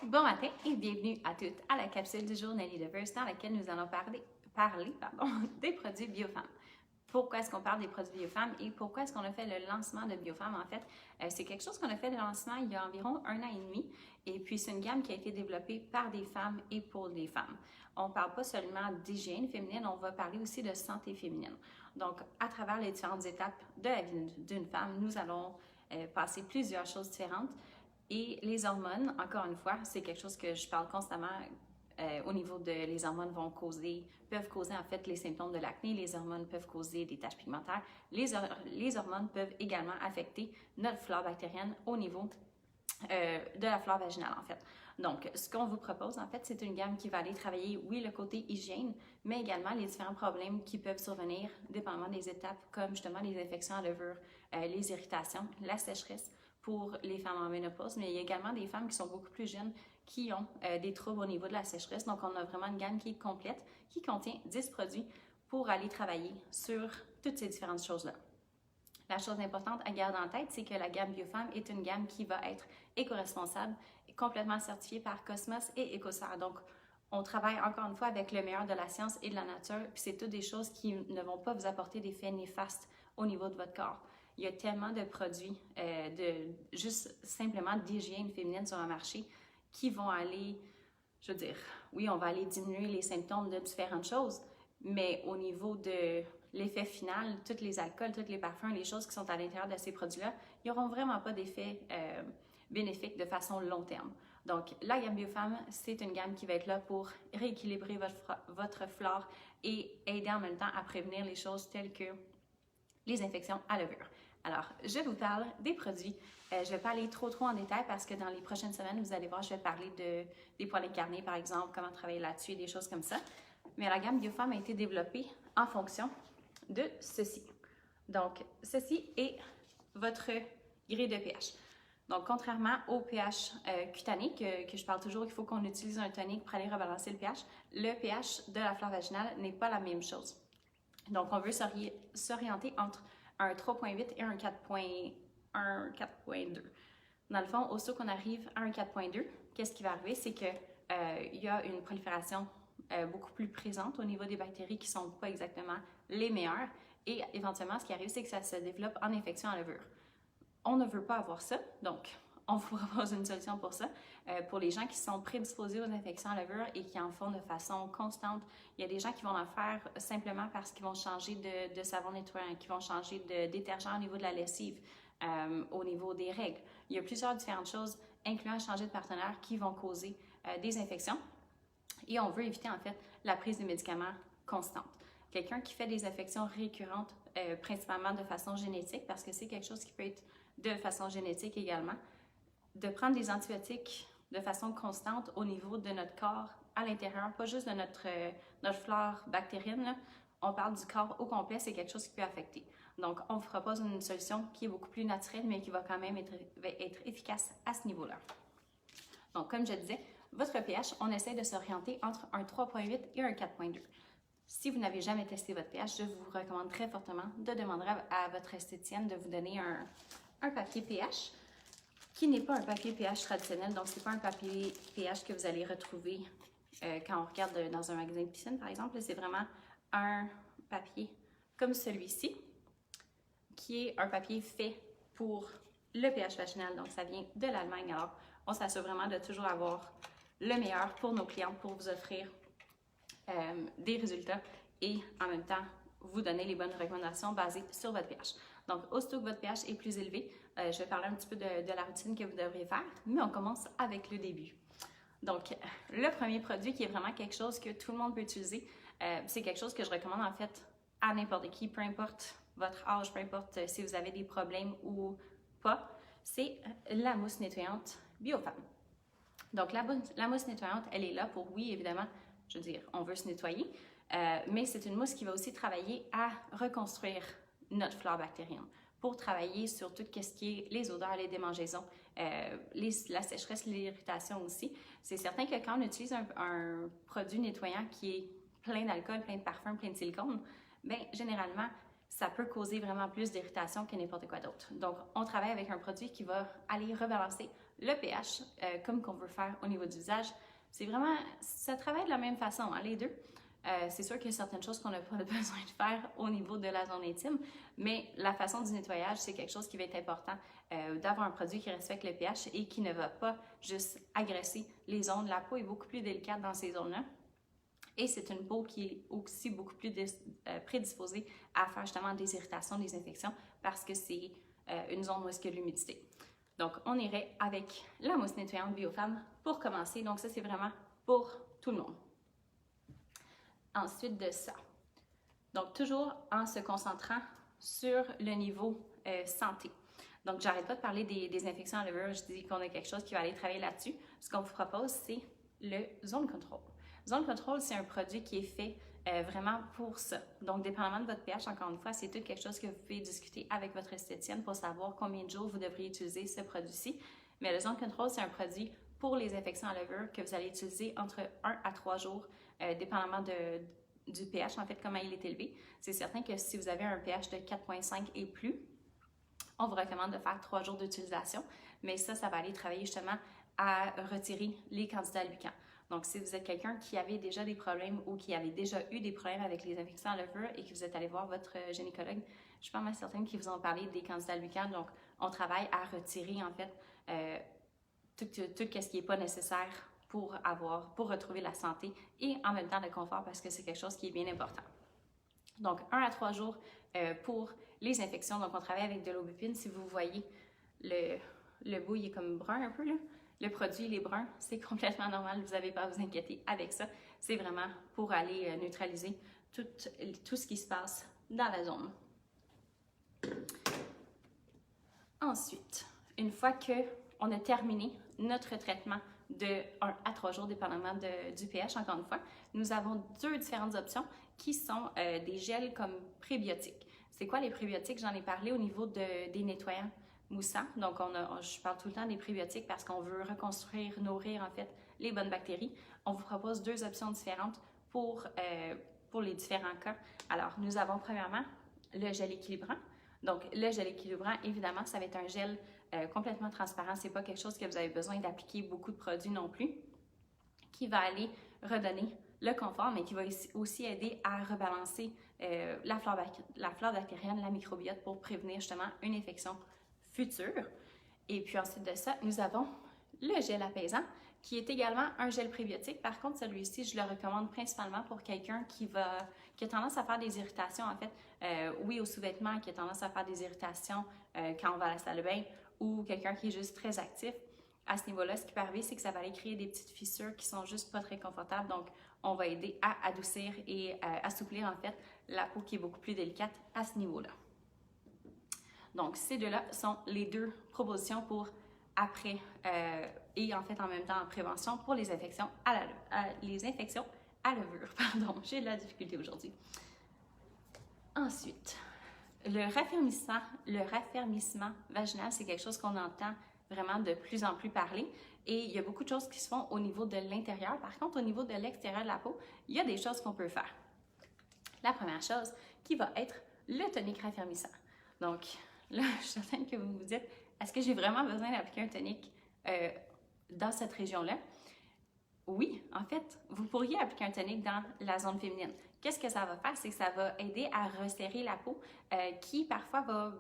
Bon matin et bienvenue à toutes à la capsule du jour Nelly Devers dans laquelle nous allons parler des produits Biofam. Pourquoi est-ce qu'on parle des produits Biofam et pourquoi est-ce qu'on a fait le lancement de Biofam? En fait, c'est quelque chose qu'on a fait le lancement il y a environ 1 an et demi et puis c'est une gamme qui a été développée par des femmes et pour des femmes. On ne parle pas seulement d'hygiène féminine, on va parler aussi de santé féminine. Donc, à travers les différentes étapes de la vie d'une femme, nous allons passer plusieurs choses différentes. Et les hormones, encore une fois, c'est quelque chose que je parle constamment au niveau de les hormones peuvent causer en fait les symptômes de l'acné, les hormones peuvent causer des taches pigmentaires, les hormones peuvent également affecter notre flore bactérienne au niveau de la flore vaginale en fait. Donc, ce qu'on vous propose en fait, c'est une gamme qui va aller travailler, oui, le côté hygiène, mais également les différents problèmes qui peuvent survenir dépendamment des étapes comme justement les infections à levure, les irritations, la sécheresse, pour les femmes en ménopause, mais il y a également des femmes qui sont beaucoup plus jeunes qui ont des troubles au niveau de la sécheresse. Donc, on a vraiment une gamme qui est complète, qui contient 10 produits pour aller travailler sur toutes ces différentes choses-là. La chose importante à garder en tête, c'est que la gamme Biofam est une gamme qui va être éco-responsable et complètement certifiée par Cosmos et EcoSar. Donc, on travaille encore une fois avec le meilleur de la science et de la nature, puis c'est toutes des choses qui ne vont pas vous apporter d'effets néfastes au niveau de votre corps. Il y a tellement de produits, juste simplement d'hygiène féminine sur le marché qui vont aller, je veux dire, oui, on va aller diminuer les symptômes de différentes choses, mais au niveau de l'effet final, tous les alcools, tous les parfums, les choses qui sont à l'intérieur de ces produits-là, ils n'auront vraiment pas d'effet bénéfique de façon long terme. Donc, la gamme Biofam, c'est une gamme qui va être là pour rééquilibrer votre flore et aider en même temps à prévenir les choses telles que les infections à levure. Alors, je vous parle des produits. Je ne vais pas aller trop en détail parce que dans les prochaines semaines, vous allez voir, je vais parler des poils incarnés, par exemple, comment travailler là-dessus, des choses comme ça. Mais la gamme Biofam a été développée en fonction de ceci. Donc, ceci est votre grille de pH. Donc, contrairement au pH cutané, que je parle toujours, il faut qu'on utilise un tonique pour aller rebalancer le pH de la flore vaginale n'est pas la même chose. Donc, on veut s'orienter entre un 3.8 et un 4.2. Dans le fond, aussitôt qu'on arrive à un 4.2, qu'est-ce qui va arriver? C'est qu'il y a une prolifération beaucoup plus présente au niveau des bactéries qui ne sont pas exactement les meilleures. Et éventuellement, ce qui arrive, c'est que ça se développe en infection à levure. On ne veut pas avoir ça, donc on vous propose une solution pour ça. Pour les gens qui sont prédisposés aux infections à levure et qui en font de façon constante, il y a des gens qui vont en faire simplement parce qu'ils vont changer de savon nettoyant, qui vont changer de détergent au niveau de la lessive, au niveau des règles. Il y a plusieurs différentes choses, incluant changer de partenaire, qui vont causer des infections. Et on veut éviter en fait la prise de médicaments constante. Quelqu'un qui fait des infections récurrentes, principalement de façon génétique, parce que c'est quelque chose qui peut être de façon génétique également, de prendre des antibiotiques de façon constante au niveau de notre corps à l'intérieur, pas juste de notre flore bactérienne, là. On parle du corps au complet, c'est quelque chose qui peut affecter. Donc, on vous propose une solution qui est beaucoup plus naturelle, mais qui va quand même être efficace à ce niveau-là. Donc, comme je disais, votre pH, on essaie de s'orienter entre un 3.8 et un 4.2. Si vous n'avez jamais testé votre pH, je vous recommande très fortement de demander à votre esthéticienne de vous donner un papier pH qui n'est pas un papier pH traditionnel. Donc, ce n'est pas un papier pH que vous allez retrouver quand on regarde dans un magasin de piscine, par exemple. C'est vraiment un papier comme celui-ci, qui est un papier fait pour le pH vaginal. Donc, ça vient de l'Allemagne. Alors, on s'assure vraiment de toujours avoir le meilleur pour nos clientes pour vous offrir des résultats et en même temps vous donner les bonnes recommandations basées sur votre pH. Donc, aussitôt que votre pH est plus élevé, je vais parler un petit peu de la routine que vous devriez faire, mais on commence avec le début. Donc, le premier produit qui est vraiment quelque chose que tout le monde peut utiliser, c'est quelque chose que je recommande en fait à n'importe qui, peu importe votre âge, peu importe si vous avez des problèmes ou pas, c'est la mousse nettoyante Biofam. Donc, la mousse nettoyante, elle est là pour, oui, évidemment, je veux dire, on veut se nettoyer, mais c'est une mousse qui va aussi travailler à reconstruire notre flore bactérienne pour travailler sur tout ce qui est les odeurs, les démangeaisons, la sécheresse, l'irritation aussi. C'est certain que quand on utilise un produit nettoyant qui est plein d'alcool, plein de parfums, plein de silicone, bien, généralement, ça peut causer vraiment plus d'irritation que n'importe quoi d'autre. Donc, on travaille avec un produit qui va aller rebalancer le pH, comme qu'on veut faire au niveau du visage, c'est vraiment, ça travaille de la même façon, hein, les deux. C'est sûr qu'il y a certaines choses qu'on n'a pas besoin de faire au niveau de la zone intime, mais la façon du nettoyage, c'est quelque chose qui va être important, d'avoir un produit qui respecte le pH et qui ne va pas juste agresser les zones. La peau est beaucoup plus délicate dans ces zones-là. Et c'est une peau qui est aussi beaucoup plus prédisposée à faire justement des irritations, des infections, parce que c'est une zone où est-ce qu'il y a l'humidité. Donc, on irait avec la mousse nettoyante Biofam pour commencer. Donc, ça, c'est vraiment pour tout le monde. Ensuite de ça, donc toujours en se concentrant sur le niveau santé. Donc, j'arrête pas de parler des infections à levure. Je dis qu'on a quelque chose qui va aller travailler là-dessus. Ce qu'on vous propose, c'est le Zone Control. Zone Control, c'est un produit qui est fait vraiment pour ça. Donc, dépendamment de votre pH, encore une fois, c'est tout quelque chose que vous pouvez discuter avec votre esthéticienne pour savoir combien de jours vous devriez utiliser ce produit-ci. Mais le Zone Control, c'est un produit pour les infections à levure que vous allez utiliser entre 1 à 3 jours, dépendamment du pH, en fait, comment il est élevé. C'est certain que si vous avez un pH de 4,5 et plus, on vous recommande de faire 3 jours d'utilisation, mais ça va aller travailler justement à retirer les candidats albicans. Donc, si vous êtes quelqu'un qui avait déjà des problèmes ou qui avait déjà eu des problèmes avec les infections à levure et que vous êtes allé voir votre gynécologue, je suis pas mal certaine qu'ils vous ont parlé des candidats albicans. Donc, on travaille à retirer en fait tout ce qui n'est pas nécessaire pour retrouver la santé et en même temps le confort parce que c'est quelque chose qui est bien important. Donc, 1 à 3 jours pour les infections. Donc, on travaille avec de l'Aubépine. Si vous voyez, le bout, il est comme brun un peu, là. Le produit, il est brun. C'est complètement normal. Vous n'avez pas à vous inquiéter avec ça. C'est vraiment pour aller neutraliser tout ce qui se passe dans la zone. Ensuite, une fois qu'on a terminé notre traitement de 1 à 3 jours, dépendamment du pH, encore une fois, nous avons 2 différentes options qui sont des gels comme prébiotiques. C'est quoi les prébiotiques? J'en ai parlé au niveau des nettoyants moussants. Donc, je parle tout le temps des prébiotiques parce qu'on veut reconstruire, nourrir en fait les bonnes bactéries. On vous propose 2 options différentes pour les différents cas. Alors, nous avons premièrement le gel équilibrant. Donc, le gel équilibrant, évidemment, ça va être un gel complètement transparent. Ce n'est pas quelque chose que vous avez besoin d'appliquer beaucoup de produits non plus, qui va aller redonner le confort, mais qui va aussi aider à rebalancer la flore bactérienne, la microbiote pour prévenir justement une infection future. Et puis ensuite de ça, nous avons le gel apaisant, qui est également un gel prébiotique. Par contre, celui-ci, je le recommande principalement pour quelqu'un qui a tendance à faire des irritations, en fait, oui, au sous-vêtement, qui a tendance à faire des irritations quand on va à la salle de bain, ou quelqu'un qui est juste très actif. À ce niveau-là, ce qui peut arriver, c'est que ça va aller créer des petites fissures qui sont juste pas très confortables. Donc, on va aider à adoucir et assouplir, en fait, la peau qui est beaucoup plus délicate à ce niveau-là. Donc, ces deux-là sont les 2 propositions pour après et en fait en même temps en prévention pour les infections à levure. Pardon, j'ai de la difficulté aujourd'hui. Ensuite, le raffermissement vaginal, c'est quelque chose qu'on entend vraiment de plus en plus parler et il y a beaucoup de choses qui se font au niveau de l'intérieur. Par contre, au niveau de l'extérieur de la peau, il y a des choses qu'on peut faire. La première chose qui va être le tonique raffermissant. Donc, là, je suis certaine que vous vous dites, est-ce que j'ai vraiment besoin d'appliquer un tonique dans cette région-là? Oui, en fait, vous pourriez appliquer un tonique dans la zone féminine. Qu'est-ce que ça va faire? C'est que ça va aider à resserrer la peau qui parfois va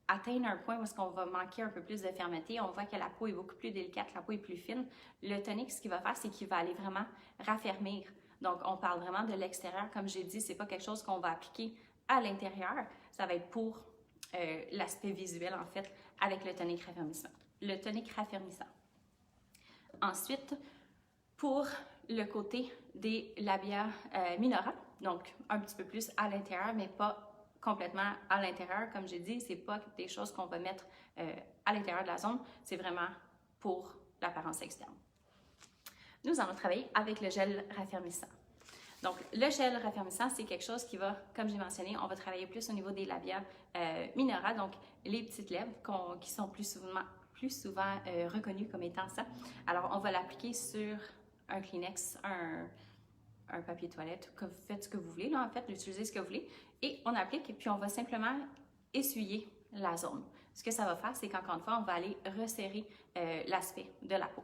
atteindre un point où est-ce qu'on va manquer un peu plus de fermeté. On voit que la peau est beaucoup plus délicate, la peau est plus fine. Le tonique, ce qu'il va faire, c'est qu'il va aller vraiment raffermir. Donc, on parle vraiment de l'extérieur. Comme j'ai dit, c'est pas quelque chose qu'on va appliquer à l'intérieur. Ça va être pour l'aspect visuel, en fait, avec le tonique raffermissant. Le tonique raffermissant. Ensuite, pour le côté des labia minora, donc un petit peu plus à l'intérieur, mais pas complètement à l'intérieur. Comme j'ai dit, c'est pas des choses qu'on va mettre à l'intérieur de la zone, c'est vraiment pour l'apparence externe. Nous allons travailler avec le gel raffermissant. Donc, le gel raffermissant, c'est quelque chose qui va, comme j'ai mentionné, on va travailler plus au niveau des labia minora, donc les petites lèvres qui sont plus souvent reconnues comme étant ça. Alors, on va l'appliquer sur un Kleenex, un papier toilette, que vous faites ce que vous voulez, là, en fait, utilisez ce que vous voulez, et on applique, et puis on va simplement essuyer la zone. ce que ça va faire, c'est qu'encore une fois, on va aller resserrer l'aspect de la peau.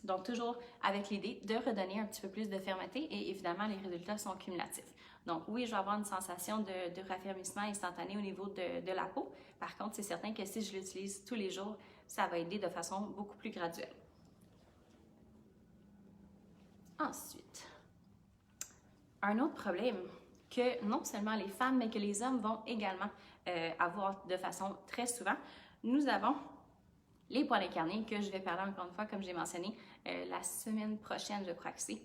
Donc, toujours avec l'idée de redonner un petit peu plus de fermeté et évidemment, les résultats sont cumulatifs. Donc, oui, je vais avoir une sensation de raffermissement instantané au niveau de la peau. Par contre, c'est certain que si je l'utilise tous les jours, ça va aider de façon beaucoup plus graduelle. Ensuite, un autre problème que non seulement les femmes, mais que les hommes vont également avoir de façon très souvent, nous avons les poils incarnés, que je vais parler encore une fois, comme j'ai mentionné, la semaine prochaine, je crois que c'est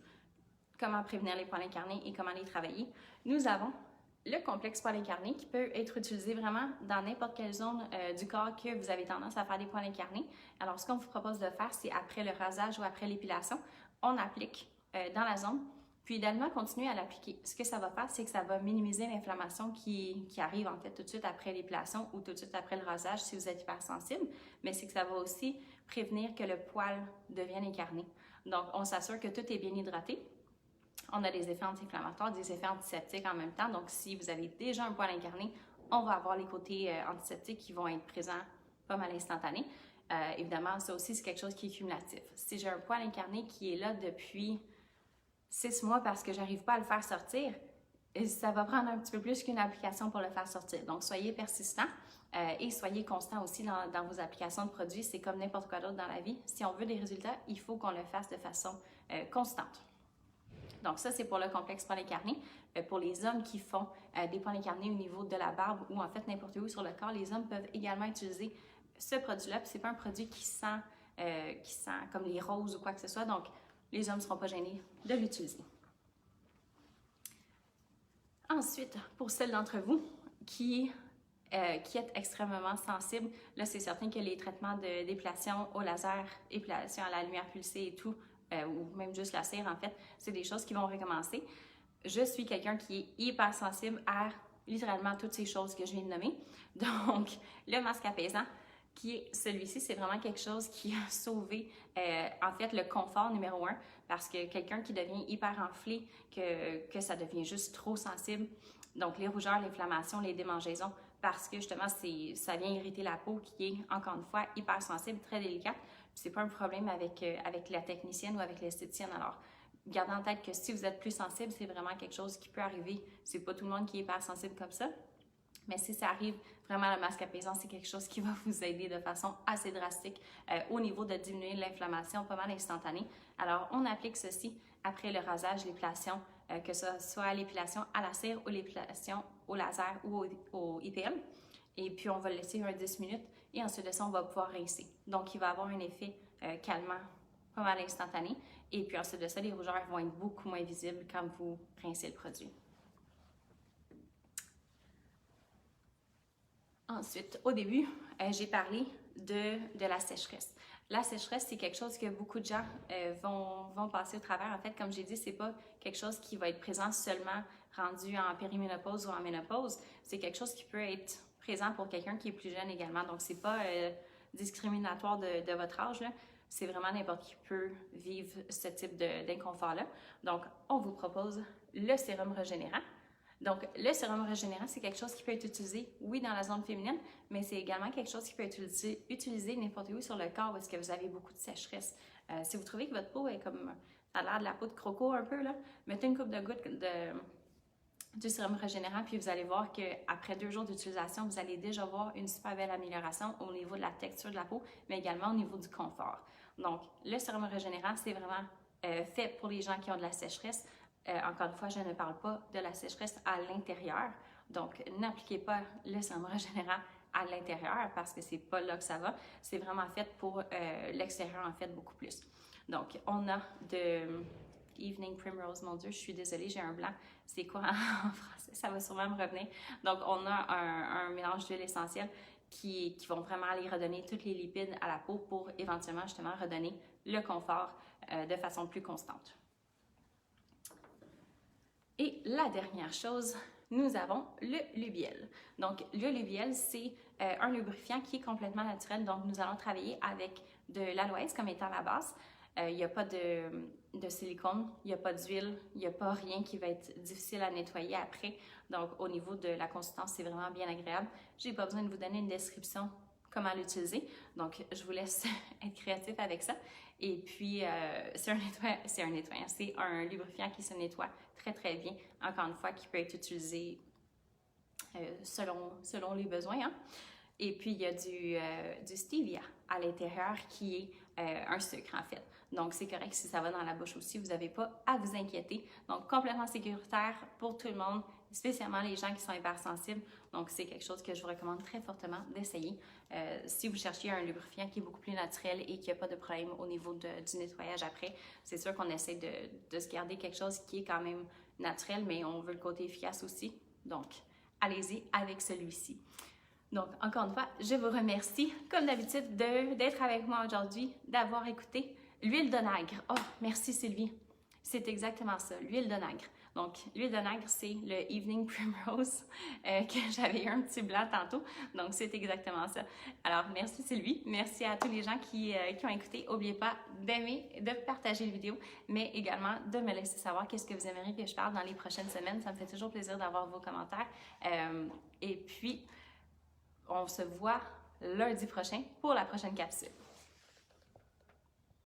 comment prévenir les poils incarnés et comment les travailler. Nous avons le complexe poils incarnés qui peut être utilisé vraiment dans n'importe quelle zone du corps que vous avez tendance à faire des poils incarnés. Alors, ce qu'on vous propose de faire, c'est après le rasage ou après l'épilation, on applique dans la zone, puis idéalement continuer à l'appliquer. Ce que ça va faire, c'est que ça va minimiser l'inflammation qui arrive en fait tout de suite après l'épilation ou tout de suite après le rasage si vous êtes hypersensible, mais c'est que ça va aussi prévenir que le poil devienne incarné. Donc, on s'assure que tout est bien hydraté. On a des effets anti-inflammatoires, des effets antiseptiques en même temps. Donc, si vous avez déjà un poil incarné, on va avoir les côtés antiseptiques qui vont être présents pas mal instantanés. Évidemment, ça aussi, c'est quelque chose qui est cumulatif. Si j'ai un poil incarné qui est là depuis 6 mois parce que j'arrive pas à le faire sortir, ça va prendre un petit peu plus qu'une application pour le faire sortir. Donc, soyez persistant et soyez constant aussi dans vos applications de produits. C'est comme n'importe quoi d'autre dans la vie. Si on veut des résultats, il faut qu'on le fasse de façon constante. Donc, ça, c'est pour le complexe poil incarné. Pour les hommes qui font des poils incarnés au niveau de la barbe ou en fait n'importe où sur le corps, les hommes peuvent également utiliser ce produit-là. Ce n'est pas un produit qui sent comme les roses ou quoi que ce soit. Donc, les hommes ne seront pas gênés de l'utiliser. Ensuite, pour celles d'entre vous qui êtes extrêmement sensibles, là, c'est certain que les traitements d'épilation au laser, épilation à la lumière pulsée et tout, ou même juste la cire, en fait, c'est des choses qui vont recommencer. Je suis quelqu'un qui est hyper sensible à littéralement toutes ces choses que je viens de nommer. Donc, le masque apaisant, qui est celui-ci, c'est vraiment quelque chose qui a sauvé, en fait, le confort numéro 1, parce que quelqu'un qui devient hyper enflé, que ça devient juste trop sensible, donc les rougeurs, l'inflammation, les démangeaisons, parce que justement, ça vient irriter la peau qui est, encore une fois, hyper sensible, très délicate. C'est pas un problème avec la technicienne ou avec l'esthéticienne. Alors, gardez en tête que si vous êtes plus sensible, c'est vraiment quelque chose qui peut arriver. C'est pas tout le monde qui est hyper sensible comme ça. Mais si ça arrive, vraiment, le masque apaisant, c'est quelque chose qui va vous aider de façon assez drastique au niveau de diminuer l'inflammation pas mal instantanée. Alors, on applique ceci après le rasage, l'épilation, que ce soit l'épilation à la cire ou l'épilation au laser ou au IPL. Et puis, on va le laisser 10 minutes et ensuite de ça, on va pouvoir rincer. Donc, il va avoir un effet calmant pas mal instantané. Et puis ensuite de ça, les rougeurs vont être beaucoup moins visibles quand vous rincez le produit. Ensuite, au début, j'ai parlé de la sécheresse. La sécheresse, c'est quelque chose que beaucoup de gens vont passer au travers. En fait, comme j'ai dit, c'est pas quelque chose qui va être présent seulement rendu en périménopause ou en ménopause. C'est quelque chose qui peut être présent pour quelqu'un qui est plus jeune également. Donc, c'est pas discriminatoire de votre âge, là. C'est vraiment n'importe qui peut vivre ce type d'inconfort-là. Donc, on vous propose le sérum régénérant. Donc, le sérum régénérant, c'est quelque chose qui peut être utilisé, oui, dans la zone féminine, mais c'est également quelque chose qui peut être utilisé n'importe où sur le corps où est-ce que vous avez beaucoup de sécheresse. Si vous trouvez que votre peau est comme, ça a l'air de la peau de croco un peu, là, mettez une couple de gouttes du sérum régénérant, puis vous allez voir qu'après 2 jours d'utilisation, vous allez déjà voir une super belle amélioration au niveau de la texture de la peau, mais également au niveau du confort. Donc, le sérum régénérant, c'est vraiment fait pour les gens qui ont de la sécheresse. Encore une fois, je ne parle pas de la sécheresse à l'intérieur. Donc, n'appliquez pas le sérum régénérant à l'intérieur parce que c'est pas là que ça va. C'est vraiment fait pour l'extérieur, en fait, beaucoup plus. Donc, on a de Evening Primrose, mon Dieu, je suis désolée, j'ai un blanc. C'est quoi en français? Ça va sûrement me revenir. Donc, on a un mélange d'huile essentielle qui vont vraiment aller redonner tous les lipides à la peau pour éventuellement, justement, redonner le confort de façon plus constante. Et la dernière chose, nous avons le Lubiel. Donc, le Lubiel, c'est un lubrifiant qui est complètement naturel. Donc, nous allons travailler avec de l'aloès comme étant la base. Il n'y a pas de silicone, il n'y a pas d'huile, il n'y a pas rien qui va être difficile à nettoyer après. Donc, au niveau de la consistance, c'est vraiment bien agréable. Je n'ai pas besoin de vous donner une description comment l'utiliser. Donc, je vous laisse être créatif avec ça. Et puis, c'est un lubrifiant qui se nettoie très, très bien. Encore une fois, qui peut être utilisé selon les besoins. Hein. Et puis, il y a du stevia à l'intérieur qui est un sucre, en fait. Donc, c'est correct si ça va dans la bouche aussi. Vous n'avez pas à vous inquiéter. Donc, complètement sécuritaire pour tout le monde, spécialement les gens qui sont hypersensibles. Donc, c'est quelque chose que je vous recommande très fortement d'essayer. Si vous cherchez un lubrifiant qui est beaucoup plus naturel et qui n'a pas de problème au niveau du nettoyage après, c'est sûr qu'on essaie de se garder quelque chose qui est quand même naturel, mais on veut le côté efficace aussi. Donc, allez-y avec celui-ci. Donc, encore une fois, je vous remercie, comme d'habitude, d'être avec moi aujourd'hui, d'avoir écouté. L'huile d'onagre. Oh, merci Sylvie. C'est exactement ça, l'huile d'onagre. Donc, l'huile d'onagre, c'est le Evening Primrose que j'avais eu un petit blanc tantôt. Donc, c'est exactement ça. Alors, merci Sylvie. Merci à tous les gens qui ont écouté. N'oubliez pas d'aimer, de partager la vidéo, mais également de me laisser savoir qu'est-ce que vous aimeriez que je parle dans les prochaines semaines. Ça me fait toujours plaisir d'avoir vos commentaires. Et puis, on se voit lundi prochain pour la prochaine capsule.